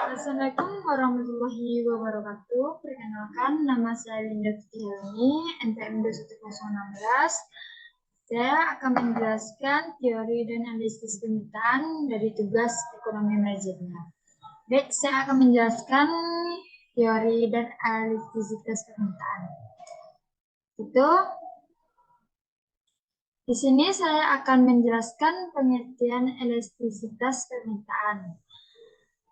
Assalamualaikum warahmatullahi wabarakatuh. Perkenalkan, nama saya Linda Fitihani, NPM 21016. Saya akan menjelaskan teori dan analisis permintaan dari tugas ekonomi manajemen. Baik, saya akan menjelaskan teori dan analisitas permintaan. Di sini saya akan menjelaskan pengertian elastisitas permintaan.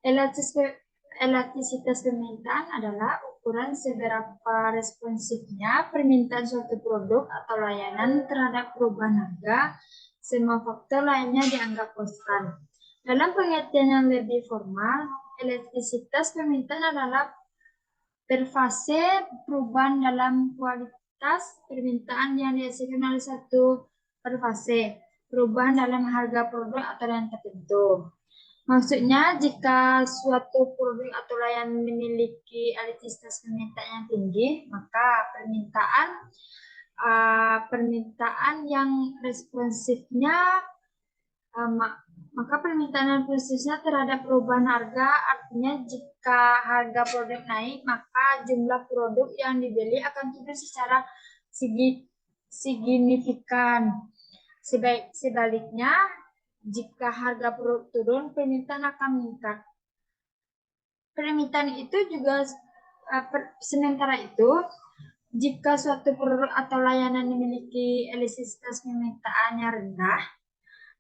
Elastisitas permintaan adalah ukuran seberapa responsifnya permintaan suatu produk atau layanan terhadap perubahan harga. Semua faktor lainnya dianggap konstan. Dalam pengertian yang lebih formal, elastisitas permintaan adalah perfase perubahan dalam kualitas permintaan yang dihasilkan oleh satu perfase perubahan dalam harga produk atau layanan tertentu. Maksudnya, jika suatu produk atau layanan memiliki elastisitas permintaan yang tinggi, maka permintaan yang responsifnya terhadap perubahan harga, artinya jika harga produk naik, maka jumlah produk yang dibeli akan turun secara signifikan. Sebaliknya, jika harga produk turun, permintaan akan meningkat. Permintaan itu juga sementara itu, jika suatu produk atau layanan memiliki elastisitas permintaan yang rendah,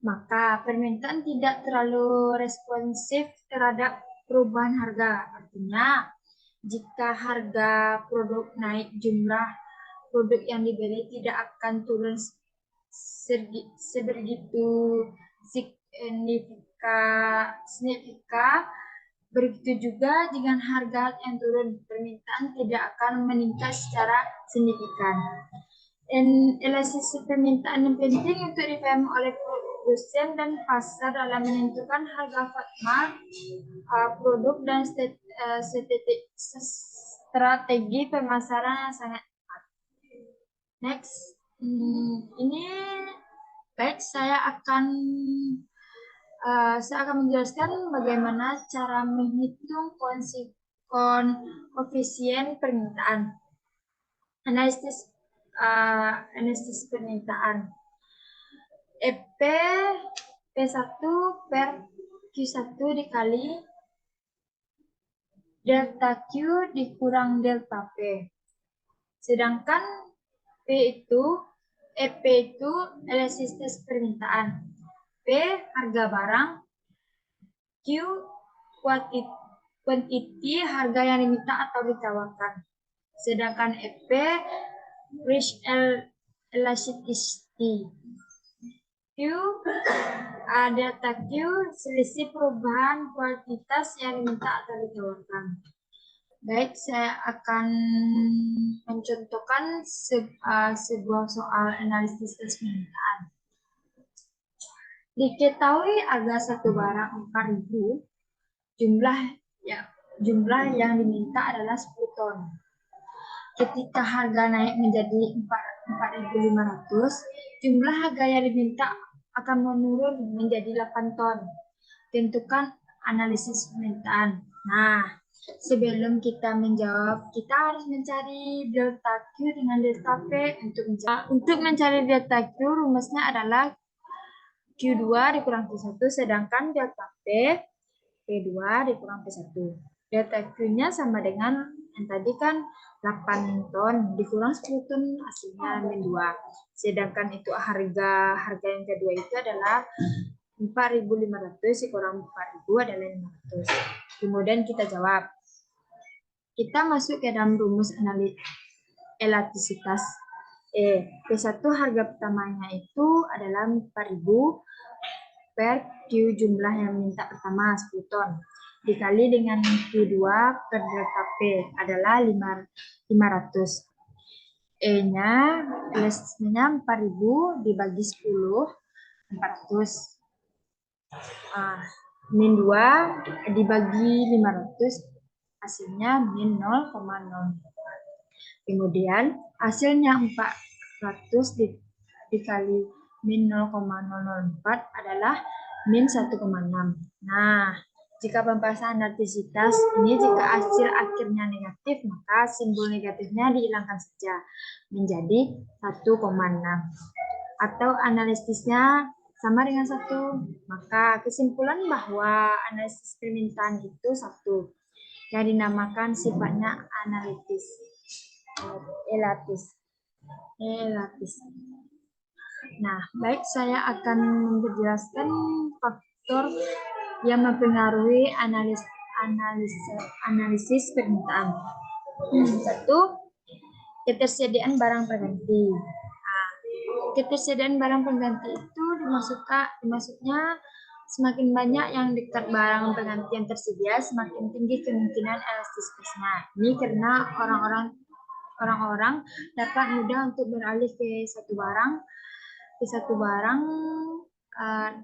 maka permintaan tidak terlalu responsif terhadap perubahan harga. Artinya, jika harga produk naik, jumlah produk yang dibeli tidak akan turun sebegitu signifikan. Begitu juga dengan harga yang turun, permintaan tidak akan meningkat secara signifikan. Elastisitas permintaan yang penting untuk dipahami oleh produsen dan pasar dalam menentukan harga final produk dan strategi pemasaran yang sangat tepat. Next, ini baik saya akan menjelaskan bagaimana cara menghitung koefisien permintaan. Analisis permintaan. EP P1 per Q1 dikali delta Q dikurang delta P. Sedangkan EP itu elastisitas permintaan. P harga barang, Q quantity harga yang diminta atau ditawarkan. Sedangkan EP reach elasticity. Q delta Q selisih perubahan kuantitas yang diminta atau ditawarkan. Baik, saya akan mencontohkan sebuah soal analisis permintaan. Diketahui harga satu barang 4.000, jumlah yang diminta adalah 10 ton. Ketika harga naik menjadi 4.500, jumlah harga yang diminta akan menurun menjadi 8 ton. Tentukan analisis permintaan. Nah, sebelum kita menjawab, kita harus mencari delta Q dengan delta P. Untuk mencari delta Q, rumusnya adalah Q2 dikurang Q1, sedangkan delta P, P2 dikurang P1. Delta Q-nya sama dengan yang tadi kan 8 ton dikurang 10 ton, hasilnya min 2. Sedangkan itu harga yang kedua itu adalah 4.500 dikurang 4.000 adalah 500. Kemudian kita jawab. Kita masuk ke dalam rumus elastisitas. P1 harga pertamanya itu adalah 4.000 per Q jumlah yang minta pertama 10 ton dikali dengan Q2 per delta P adalah 500. E-nya elastisitasnya 4.000 dibagi 10, 400. Min 2 dibagi 500, hasilnya min 0,0. Kemudian hasilnya 400 dikali min 0,004 adalah min 1,6. Nah, Jika pembahasan analitisitas ini jika hasil akhirnya negatif, maka simbol negatifnya dihilangkan saja menjadi 1,6. Atau analisisnya sama dengan 1. Maka kesimpulan bahwa analisis permintaan itu 1 yang dinamakan sifatnya analitis. Elatis. Nah, baik, saya akan menjelaskan faktor yang mempengaruhi analisis permintaan. 1. Ketersediaan barang pengganti. Nah, ketersediaan barang pengganti itu maksudnya semakin banyak yang dekat barang pengganti yang tersedia, semakin tinggi kemungkinan elastisitasnya. Ini karena orang-orang dapat mudah untuk beralih ke satu barang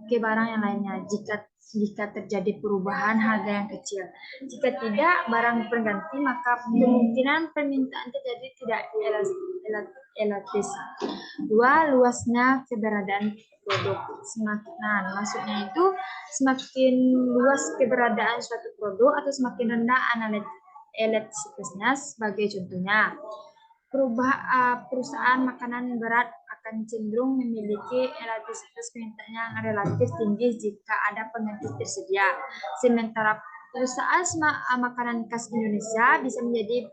ke barang yang lainnya jika terjadi perubahan harga yang kecil. Jika tidak barang pengganti, maka kemungkinan permintaan terjadi tidak elastis. 2. Luasnya keberadaan produk. Maksudnya itu semakin luas keberadaan suatu produk atau semakin rendah elastisitasnya. Sebagai contohnya, perusahaan makanan berat akan cenderung memiliki elastisitas permintaan yang relatif tinggi jika ada pengganti tersedia. Sementara perusahaan makanan khas Indonesia bisa menjadi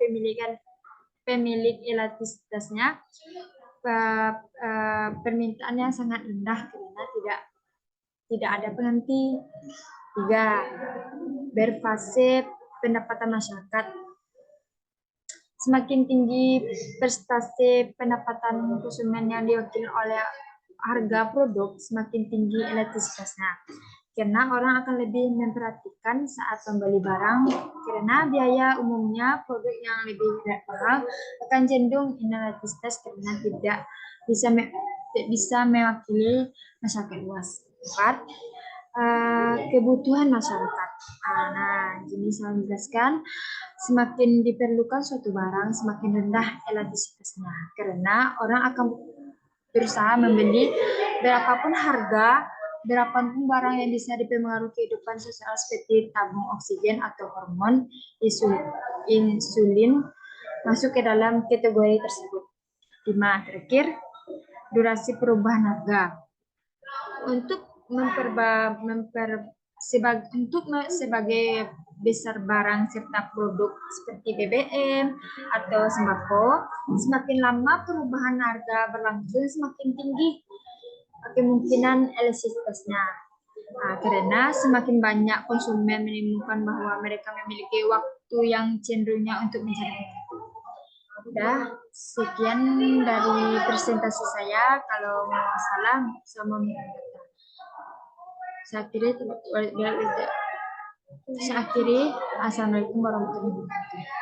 pemilik elastisitasnya permintaannya sangat rendah karena tidak ada pengganti. 3. Berfase pendapatan masyarakat. Semakin tinggi prestasi pendapatan konsumen yang diwakili oleh harga produk, semakin tinggi elastisitasnya. Karena orang akan lebih memperhatikan saat membeli barang, karena biaya umumnya produk yang lebih mahal akan cenderung inelastisitas karena tidak bisa mewakili masyarakat luas. 4. Kebutuhan masyarakat. Nah, jadi saya menjelaskan, semakin diperlukan suatu barang, semakin rendah elastisitasnya. Karena orang akan berusaha membeli berapapun harga, berapapun barang yang bisa dipengaruhi kehidupan sosial seperti tabung oksigen atau hormon insulin masuk ke dalam kategori tersebut. 5. Terakhir, durasi perubahan harga. Untuk sebagai besar barang serta produk seperti BBM atau sembako, semakin lama perubahan harga berlangsung, semakin tinggi kemungkinan elastisitasnya. Karena semakin banyak konsumen menemukan bahwa mereka memiliki waktu yang cenderungnya untuk mencari. Sekian dari presentasi saya. Kalau salah, sama saya akhiri. Assalamualaikum warahmatullahi wabarakatuh.